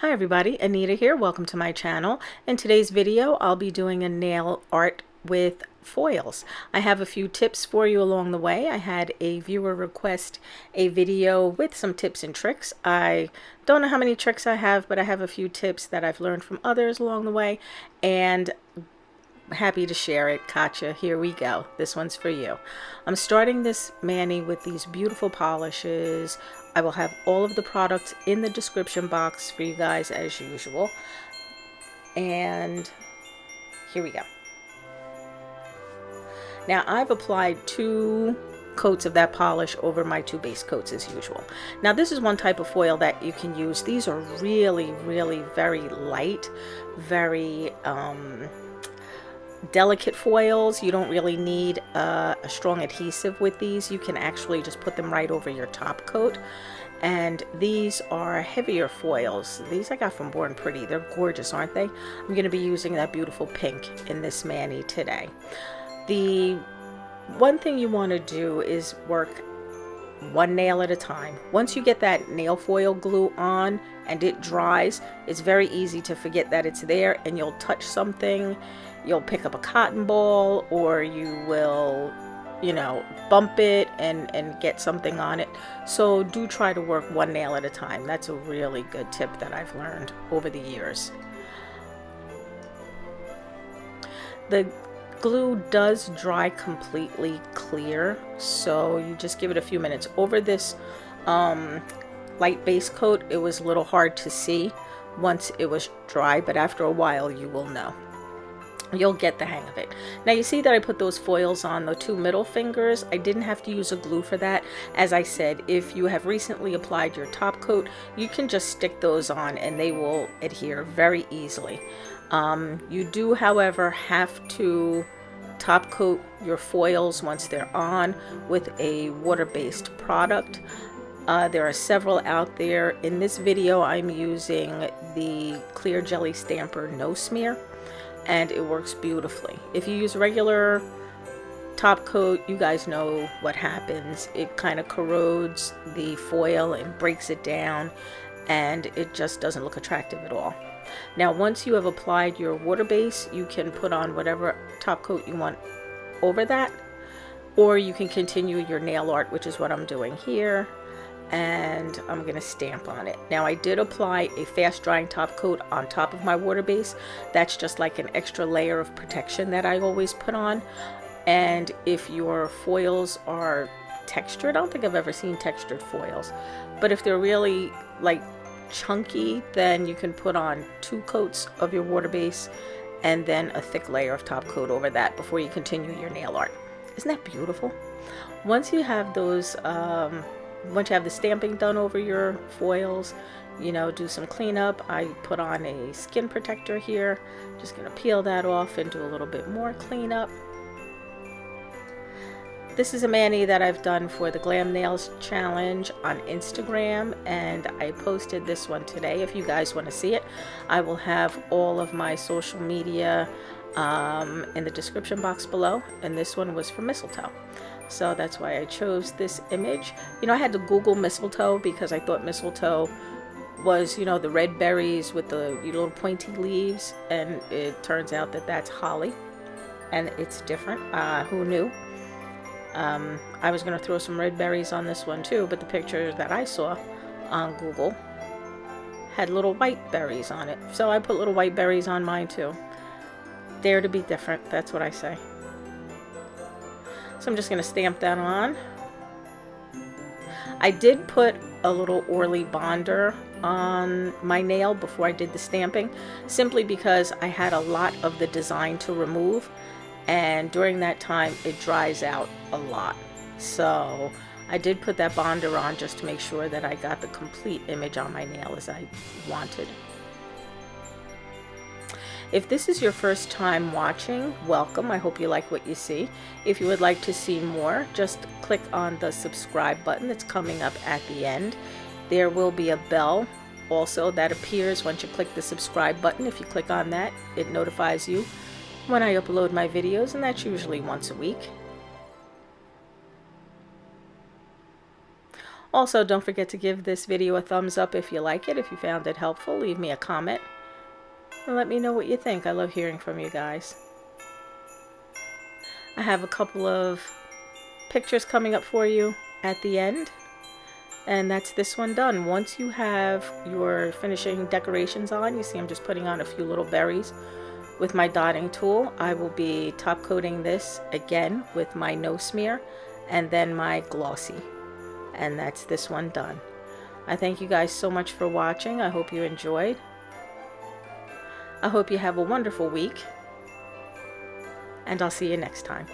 Hi everybody, Anita here. Welcome to my channel. In today's video, I'll be doing a nail art with foils. I have a few tips for you along the way. I had a viewer request a video with some tips and tricks. I don't know how many tricks I have, but I have a few tips that I've learned from others along the way, and happy to share it. Katya, here we go. This one's for you. I'm starting this mani with these beautiful polishes. I will have all of the products in the description box for you guys as usual. And here we go. Now I've applied 2 coats of that polish over my 2 base coats as usual. Now this is one type of foil that you can use. These are really very light, very delicate foils. You don't really need a strong adhesive with these. You can actually just put them right over your top coat. And these are heavier foils. These I got from Born Pretty. They're gorgeous, aren't they? I'm going to be using that beautiful pink in this mani today. The one thing you want to do is work one nail at a time. Once you get that nail foil glue on and it dries, it's very easy to forget that it's there, and you'll touch something, you'll pick up a cotton ball, or you will, you know, bump it and get something on it. So do try to work one nail at a time. That's a really good tip that I've learned over the years. The glue does dry completely clear, so you just give it a few minutes. Over this light base coat, it was a little hard to see once it was dry, but after a while you will know. You'll get the hang of it. Now you see that I put those foils on the 2 middle fingers. I didn't have to use a glue for that. As I said, if you have recently applied your top coat, you can just stick those on and they will adhere very easily. You do, however, have to top coat your foils once they're on with a water-based product. There are several out there. In this video, I'm using the Clear Jelly Stamper No Smear, and it works beautifully. If you use regular top coat, you guys know what happens. It kind of corrodes the foil and breaks it down, and it just doesn't look attractive at all. Now once you have applied your water base, you can put on whatever top coat you want over that, or you can continue your nail art, which is what I'm doing here, and I'm going to stamp on it. Now I did apply a fast drying top coat on top of my water base. That's just like an extra layer of protection that I always put on. And if your foils are textured, I don't think I've ever seen textured foils, but if they're really like chunky, then you can put on 2 coats of your water base and then a thick layer of top coat over that before you continue your nail art. Isn't that beautiful? Once you have those once you have the stamping done over your foils, you know, do some cleanup. I put on a skin protector here. Just gonna peel that off and do a little bit more cleanup. This is a mani that I've done for the Glam Nails Challenge on Instagram, and I posted this one today. If you guys want to see it, I will have all of my social media in the description box below, and this one was for mistletoe. So that's why I chose this image. You know, I had to Google mistletoe because I thought mistletoe was, you know, the red berries with the little pointy leaves, and it turns out that that's holly, and it's different. Who knew? I was going to throw some red berries on this one too, but the picture that I saw on Google had little white berries on it. So I put little white berries on mine too. Dare to be different, that's what I say. So I'm just going to stamp that on. I did put a little Orly bonder on my nail before I did the stamping, simply because I had a lot of the design to remove, and during that time it dries out a lot. So I did put that bonder on just to make sure that I got the complete image on my nail as I wanted. If this is your first time watching, welcome. I hope you like what you see. If you would like to see more, just click on the subscribe button that's coming up at the end. There will be a bell also that appears once you click the subscribe button. If you click on that, it notifies you when I upload my videos, and that's usually once a week. Also, don't forget to give this video a thumbs up if you like it. If you found it helpful, leave me a comment and let me know what you think. I love hearing from you guys. I have a couple of pictures coming up for you at the end, and that's this one done. Once you have your finishing decorations on, you see I'm just putting on a few little berries with my dotting tool. I will be top coating this again with my no smear and then my glossy, and that's this one done. I thank you guys so much for watching. I hope you enjoyed. I hope you have a wonderful week, and I'll see you next time.